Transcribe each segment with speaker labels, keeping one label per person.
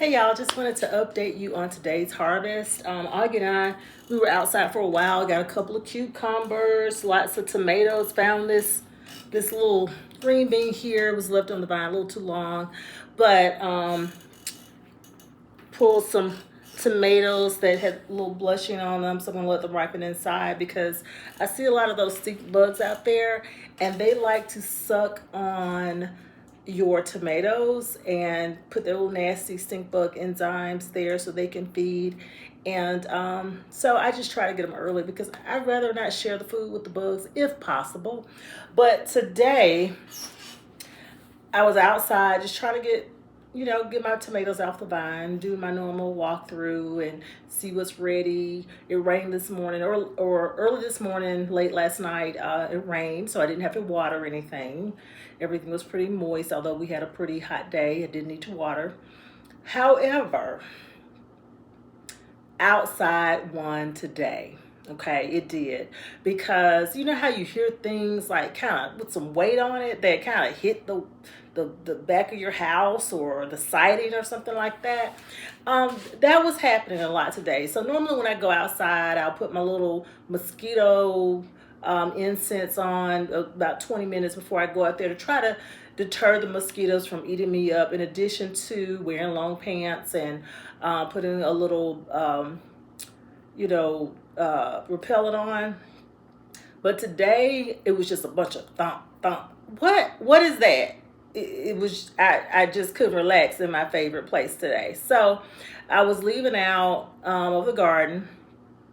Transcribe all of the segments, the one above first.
Speaker 1: Hey y'all, just wanted to update you on today's harvest. Augie and I, we were outside for a while, got a couple of cucumbers, lots of tomatoes, found this little green bean here. It was left on the vine a little too long, but pulled some tomatoes that had a little blushing on them, so I'm gonna let them ripen inside because I see a lot of those stink bugs out there and they like to suck on your tomatoes and put their little nasty stink bug enzymes there so they can feed. And so I just try to get them early because I'd rather not share the food with the bugs if possible. But today I was outside just trying to get my tomatoes off the vine, do my normal walkthrough and see what's ready. It rained this morning, or early this morning, late last night. It rained, so I didn't have to water anything. Everything was pretty moist, although we had a pretty hot day. I didn't need to water. However, outside won today. Okay, it did, because you know how you hear things like kind of with some weight on it that kind of hit the back of your house or the siding or something like that. That was happening a lot today. So normally when I go outside, I'll put my little mosquito incense on about 20 minutes before I go out there to try to deter the mosquitoes from eating me up, in addition to wearing long pants and putting a little repellent on. But today it was just a bunch of thump thump. What is that? It was, I just couldn't relax in my favorite place today. So I was leaving out of the garden.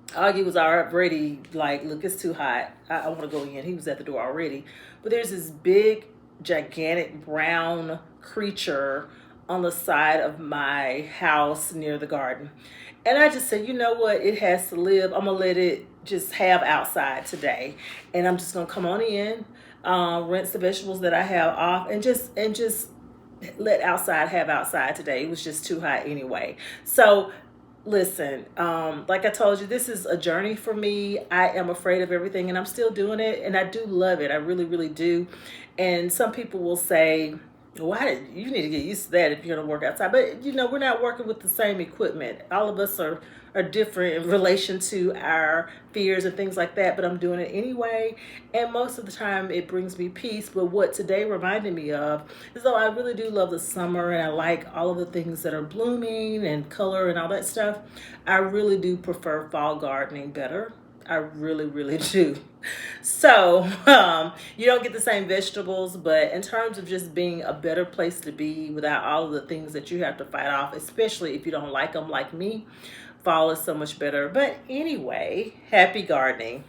Speaker 1: Augie was already like, look, it's too hot. I want to go in. He was at the door already. But there's this big, gigantic brown creature on the side of my house near the garden. And I just said, you know what? It has to live. I'm going to let it just have outside today. And I'm just going to come on in, rinse the vegetables that I have off, and just let outside have outside today. It was just too hot anyway. So listen, like I told you, this is a journey for me. I am afraid of everything and I'm still doing it, and I do love it. I really, really do. And some people will say, why you need to get used to that if you're going to work outside. But we're not working with the same equipment. All of us are different in relation to our fears and things like that, but I'm doing it anyway, and most of the time it brings me peace. But what today reminded me of is, though I really do love the summer and I like all of the things that are blooming and color and all that stuff, I really do prefer fall gardening better. I really, really do. So you don't get the same vegetables, but in terms of just being a better place to be without all of the things that you have to fight off, especially if you don't like them like me, fall is so much better. But anyway, happy gardening.